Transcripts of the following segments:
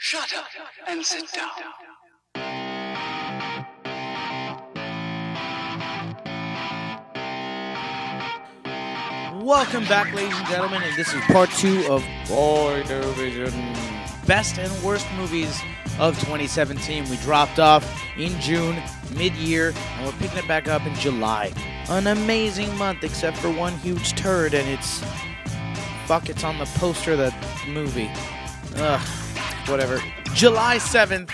Shut up and sit down. Welcome back, ladies and gentlemen, and this is part 2 of Boy Division Best and Worst Movies of 2017. We dropped off in June, mid-year, and we're picking it back up in July. An amazing month, except for one huge turd, and it's on the poster of the movie. Whatever. July 7th,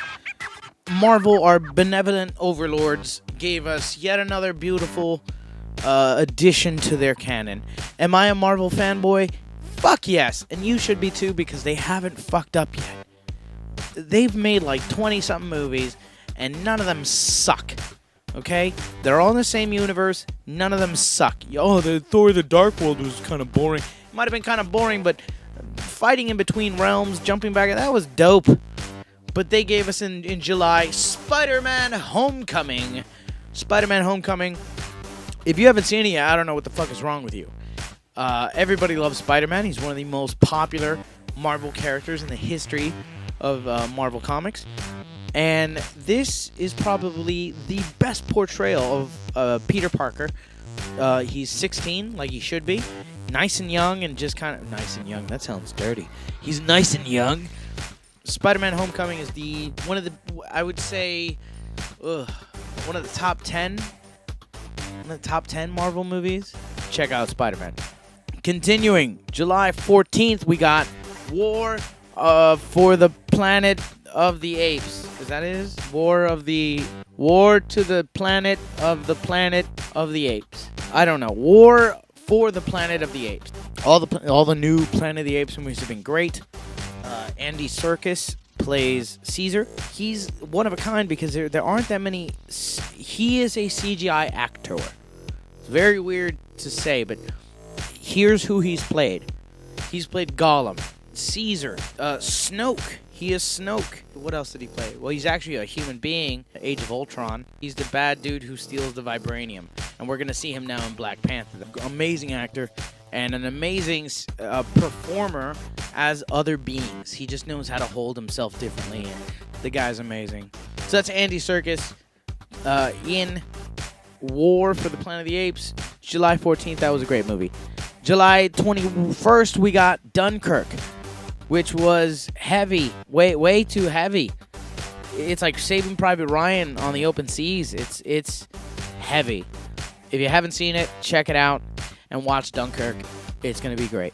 Marvel, our benevolent overlords, gave us yet another beautiful addition to their canon. Am I a Marvel fanboy? Fuck yes, and you should be too, because they haven't fucked up yet. They've made like 20-something movies, and none of them suck. Okay? They're all in the same universe. None of them suck. Oh, the Thor the Dark World was kind of boring. It might have been kind of boring, but fighting in between realms, jumping back, that was dope. But they gave us in July Spider-Man Homecoming. Spider-Man Homecoming. If you haven't seen it yet, I don't know what the fuck is wrong with you. Everybody loves Spider-Man. He's one of the most popular Marvel characters in the history of Marvel Comics. And this is probably the best portrayal of Peter Parker. He's 16, like he should be. Nice and young, and just kind of... Nice and young, that sounds dirty. He's nice and young. Spider-Man Homecoming is one of the top 10 Marvel movies. Check out Spider-Man. Continuing, July 14th, we got War for the Planet of the Apes. Is that it? War to the Planet of the Apes. I don't know. War for the Planet of the Apes. All the new Planet of the Apes movies have been great. Andy Serkis plays Caesar. He's one of a kind because there aren't that many. He is a CGI actor. It's very weird to say, but here's who he's played. He's played Gollum, Caesar, Snoke. He is Snoke. What else did he play? Well, he's actually a human being, Age of Ultron. He's the bad dude who steals the vibranium. And we're going to see him now in Black Panther. Amazing actor and an amazing performer as other beings. He just knows how to hold himself differently, and the guy's amazing. So that's Andy Serkis in War for the Planet of the Apes. July 14th, that was a great movie. July 21st, we got Dunkirk, which was heavy, way too heavy. It's like Saving Private Ryan on the open seas. It's heavy. If you haven't seen it, check it out and watch Dunkirk. It's going to be great.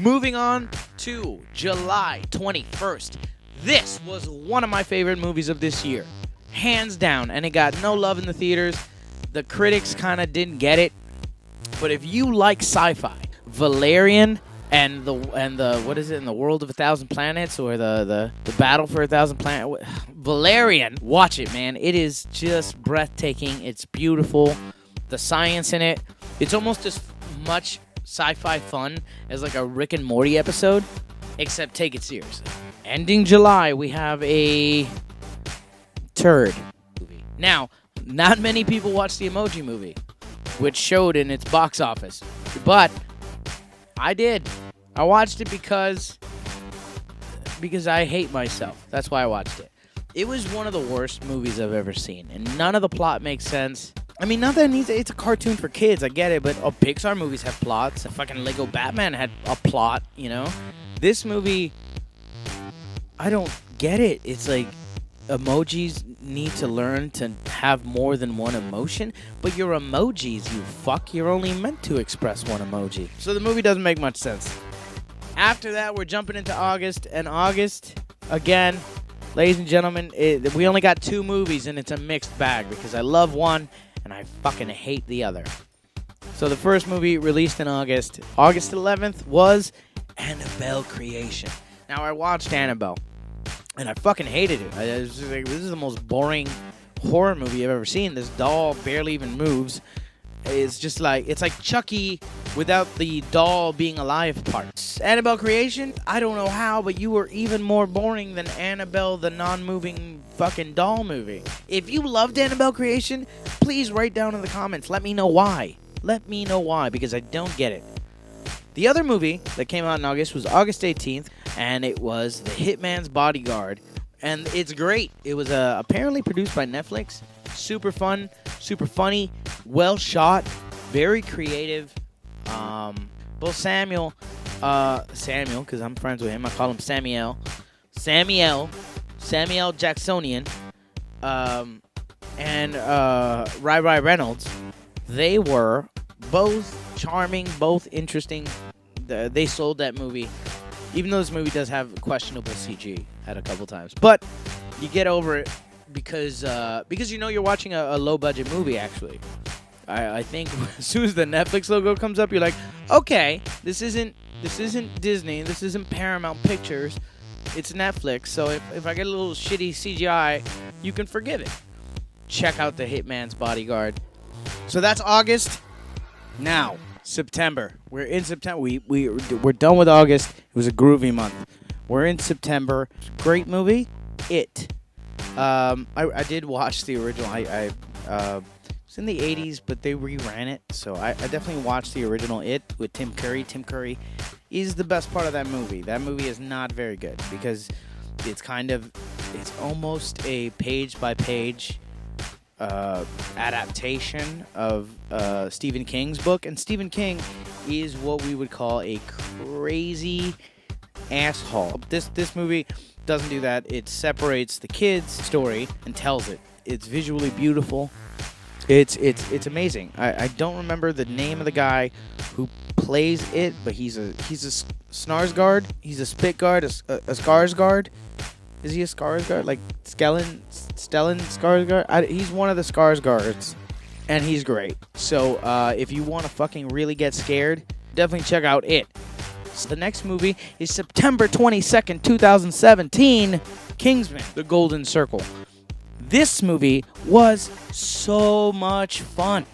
Moving on to July 21st. This was one of my favorite movies of this year. Hands down. And it got no love in the theaters. The critics kind of didn't get it. But if you like sci-fi, Valerian and the what is it, in the World of 1,000 Planets, or the Battle for 1,000 Planets, Valerian, watch it, man. It is just breathtaking. It's beautiful. The science in it, it's almost as much sci-fi fun as like a Rick and Morty episode, except take it seriously. Ending July, we have a turd movie. Now, not many people watch the Emoji Movie, which showed in its box office, but I did. I watched it because I hate myself. That's why I watched it. It was one of the worst movies I've ever seen, and none of the plot makes sense. I mean, not that it's a cartoon for kids, I get it, but Pixar movies have plots. Fucking Lego Batman had a plot, you know? This movie, I don't get it. It's like emojis need to learn to have more than one emotion, but you're emojis, you fuck. You're only meant to express one emoji. So the movie doesn't make much sense. After that, we're jumping into August, and August, again, ladies and gentlemen, we only got 2 movies, and it's a mixed bag because I love one and I fucking hate the other. So the first movie released in August 11th, was Annabelle Creation. Now, I watched Annabelle, and I fucking hated it. I was just like, this is the most boring horror movie I've ever seen. This doll barely even moves. It's just like, it's like Chucky without the doll being alive part. Annabelle Creation, I don't know how, but you were even more boring than Annabelle, the non-moving fucking doll movie. If you loved Annabelle Creation, please write down in the comments. Let me know why. Let me know why, because I don't get it. The other movie that came out in August was August 18th, and it was The Hitman's Bodyguard. And it's great. It was apparently produced by Netflix. Super fun, super funny, well shot, very creative. Both Samuel, because I'm friends with him, I call him Samuel Jacksonian, and Rai Reynolds. They were both charming, both interesting. They sold that movie, even though this movie does have questionable CG at a couple times. But you get over it because you know you're watching a low budget movie. Actually, I think as soon as the Netflix logo comes up, you're like, okay, this isn't Disney, this isn't Paramount Pictures, it's Netflix. So if I get a little shitty CGI, you can forgive it. Check out The Hitman's Bodyguard. So that's August. Now September. We're in September. We're done with August. It was a groovy month. We're in September. Great movie. It. I did watch the original. It's in the 80s, but they reran it. So I definitely watched the original It with Tim Curry. Tim Curry is the best part of that movie. That movie is not very good because it's almost a page by page adaptation of Stephen King's book, and Stephen King is what we would call a crazy asshole. This movie doesn't do that. It separates the kid's story and tells it. It's visually beautiful. It's amazing. I don't remember the name of the guy who plays it, but he's a Snarsgard. He's a Spitguard, a Skarsgård. Is he a Skarsgård? Like Stellan Skarsgård? He's one of the Skarsgårds, and he's great. So if you want to fucking really get scared, definitely check out It. So the next movie is September 22nd, 2017, Kingsman: The Golden Circle. This movie was so much fun.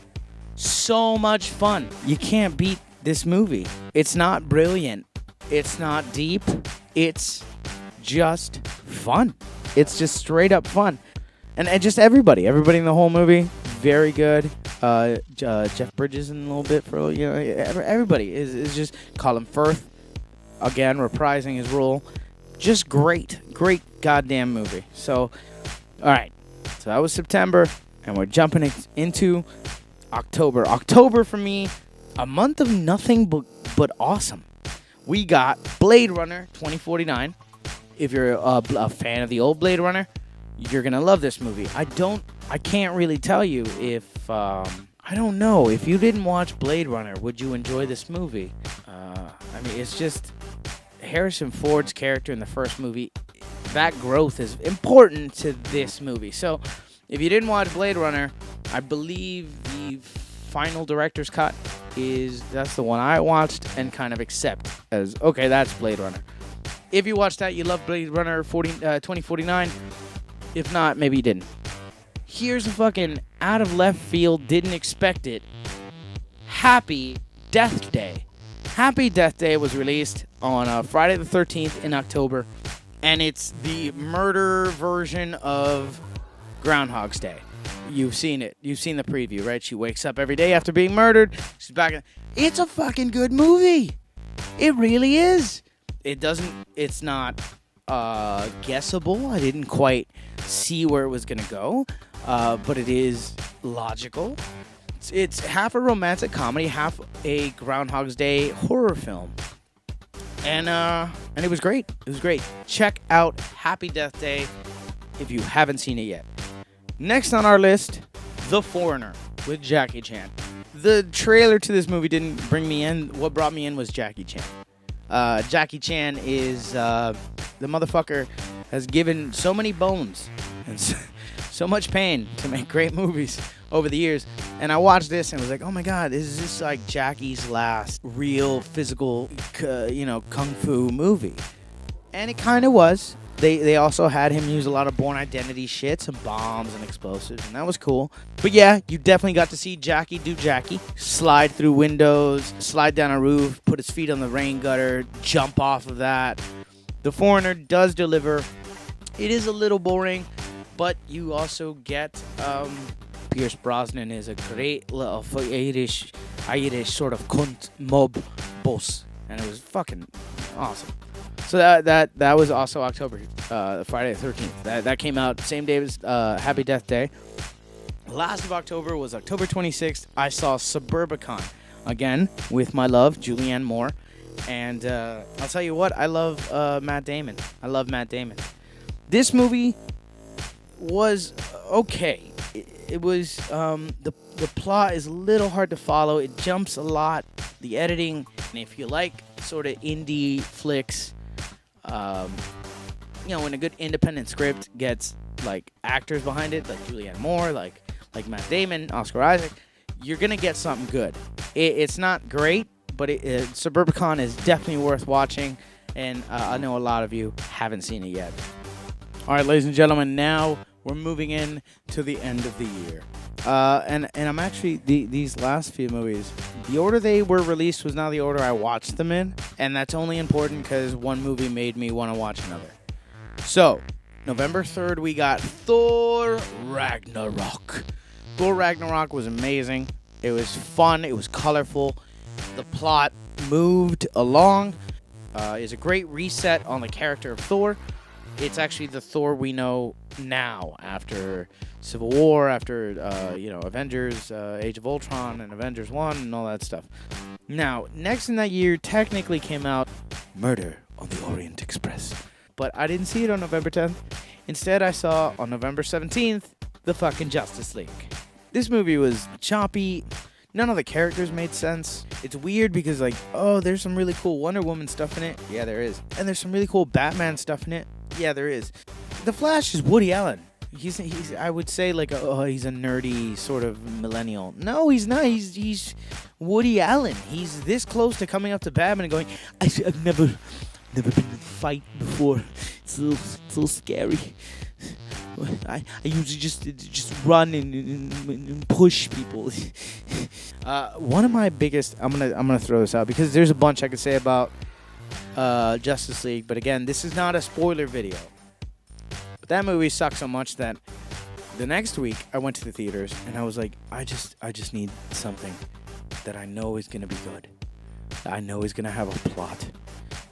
So much fun. You can't beat this movie. It's not brilliant. It's not deep. It's just fun. It's just straight up fun. And just everybody in the whole movie, very good. Jeff Bridges in a little bit for, everybody is just Colin Firth, again, reprising his role. Just great goddamn movie. So, all right. So that was September, and we're jumping into October. October for me, a month of nothing but awesome. We got Blade Runner 2049. If you're a fan of the old Blade Runner, you're gonna love this movie. I can't really tell you if I don't know if you didn't watch Blade Runner, would you enjoy this movie? It's just Harrison Ford's character in the first movie. That growth is important to this movie. So, if you didn't watch Blade Runner, I believe the final director's cut that's the one I watched and kind of accept as, okay, that's Blade Runner. If you watched that, you love Blade Runner 2049. If not, maybe you didn't. Here's a fucking out of left field, didn't expect it. Happy Death Day. Happy Death Day was released on Friday the 13th in October. And it's the murder version of Groundhog's Day. You've seen it. You've seen the preview, right? She wakes up every day after being murdered. She's back. It's a fucking good movie. It really is. It's not guessable. I didn't quite see where it was going to go. But it is logical. It's half a romantic comedy, half a Groundhog's Day horror film. And it was great. It was great. Check out Happy Death Day if you haven't seen it yet. Next on our list, The Foreigner with Jackie Chan. The trailer to this movie didn't bring me in. What brought me in was Jackie Chan. Jackie Chan is the motherfucker has given so many bones and so much pain to make great movies over the years. And I watched this and was like, oh my God, is this like Jackie's last real physical, kung fu movie? And it kind of was. They also had him use a lot of Bourne Identity shit, some bombs and explosives, and that was cool. But yeah, you definitely got to see Jackie do Jackie. Slide through windows, slide down a roof, put his feet on the rain gutter, jump off of that. The Foreigner does deliver. It is a little boring, but you also get Pierce Brosnan is a great little Irish sort of cunt mob boss, and it was fucking awesome. So that was also October, Friday the 13th. That came out same day as Happy Death Day. Last of October was October 26th. I saw Suburbicon again with my love, Julianne Moore. And I'll tell you what, I love Matt Damon. I love Matt Damon. This movie was okay. It was the plot is a little hard to follow. It jumps a lot. The editing, and if you like sort of indie flicks, when a good independent script gets like actors behind it, like Julianne Moore, like Matt Damon, Oscar Isaac, you're gonna get something good. It's not great, but Suburbicon is definitely worth watching, and I know a lot of you haven't seen it yet. All right, ladies and gentlemen, now we're moving in to the end of the year. And I'm actually, these last few movies, the order they were released was not the order I watched them in, and that's only important because one movie made me want to watch another. So, November 3rd, we got Thor Ragnarok. Thor Ragnarok was amazing. It was fun. It was colorful. The plot moved along. It's a great reset on the character of Thor. It's actually the Thor we know now after Civil War, after Avengers, Age of Ultron, and Avengers 1, and all that stuff. Now, next in that year technically came out Murder on the Orient Express. But I didn't see it on November 10th. Instead, I saw on November 17th, the fucking Justice League. This movie was choppy. None of the characters made sense. It's weird because, there's some really cool Wonder Woman stuff in it. Yeah, there is. And there's some really cool Batman stuff in it. Yeah, there is. The Flash is Woody Allen. He's I would say he's a nerdy sort of millennial. No, he's not. He's Woody Allen. He's this close to coming up to Batman and going, I've never been in a fight before. It's a little scary. I usually just run and push people. One of my biggest, I'm gonna throw this out because there's a bunch I could say about Justice League, but again, this is not a spoiler video. But that movie sucked so much that the next week I went to the theaters and I was like, I just need something that I know is gonna be good. I know is gonna have a plot.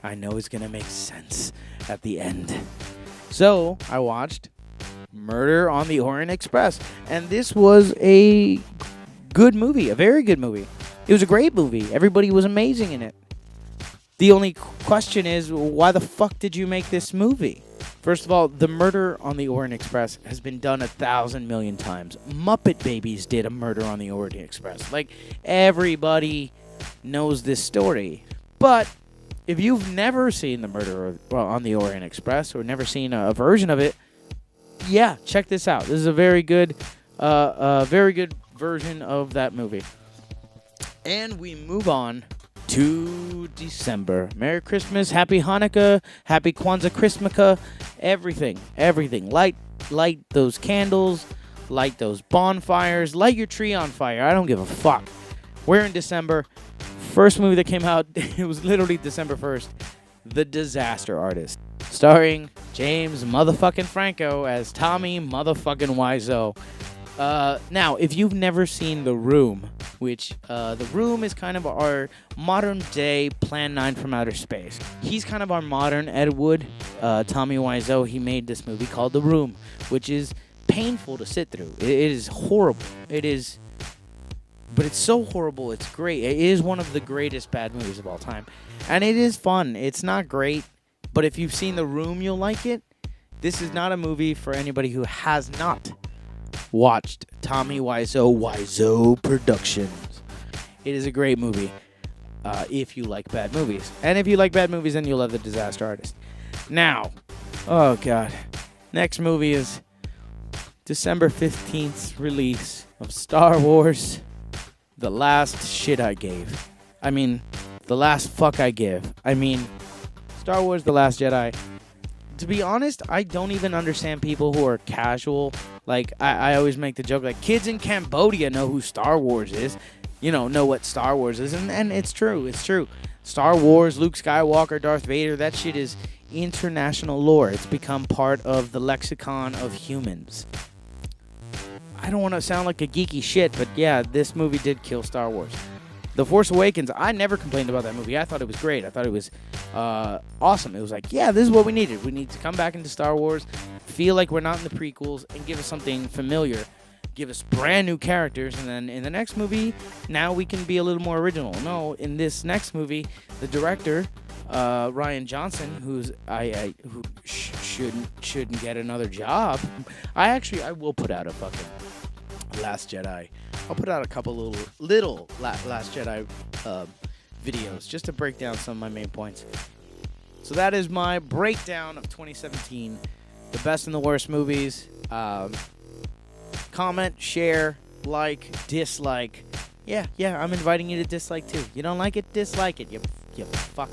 I know is gonna make sense at the end. So I watched Murder on the Orient Express, and this was a good movie, a very good movie. It was a great movie. Everybody was amazing in it. The only question is, why the fuck did you make this movie? First of all, the Murder on the Orient Express has been done 1,000 million times. Muppet Babies did a Murder on the Orient Express. Everybody knows this story. But if you've never seen the Murder on the Orient Express or never seen a version of it, yeah, check this out. This is a very good version of that movie. And we move on to December. Merry Christmas, Happy Hanukkah, Happy Kwanzaa Christmaka, everything. Light those candles, light those bonfires, light your tree on fire. I don't give a fuck. We're in December. First movie that came out, it was literally December 1st, The Disaster Artist, starring James motherfucking Franco as Tommy motherfucking Wiseau. Now, if you've never seen The Room, which The Room is kind of our modern day Plan 9 from Outer Space. He's kind of our modern Ed Wood. Tommy Wiseau, he made this movie called The Room, which is painful to sit through. It is horrible. It is, but it's so horrible, it's great. It is one of the greatest bad movies of all time. And it is fun. It's not great, but if you've seen The Room, you'll like it. This is not a movie for anybody who has not watched Tommy Wiseau Productions. It is a great movie if you like bad movies. And if you like bad movies, then you'll love The Disaster Artist. Now, oh God, next movie is December 15th release of Star Wars, The Last Shit I Gave. I mean, The Last Fuck I Give. I mean, Star Wars The Last Jedi. To be honest, I don't even understand people who are casual. I always make the joke, kids in Cambodia know who Star Wars is. Know what Star Wars is. And it's true. It's true. Star Wars, Luke Skywalker, Darth Vader, that shit is international lore. It's become part of the lexicon of humans. I don't want to sound like a geeky shit, but yeah, this movie did kill Star Wars. The Force Awakens, I never complained about that movie. I thought it was great. I thought it was awesome. It was like, yeah, this is what we needed. We need to come back into Star Wars, feel like we're not in the prequels, and give us something familiar. Give us brand new characters, and then in the next movie, now we can be a little more original. No, in this next movie, the director, Ryan Johnson, who shouldn't get another job. I will put out a fucking Last Jedi. I'll put out a couple little Last Jedi videos just to break down some of my main points. So that is my breakdown of 2017, the best and the worst movies. Comment, share, like, dislike. Yeah, I'm inviting you to dislike too. You don't like it, dislike it. You fuck.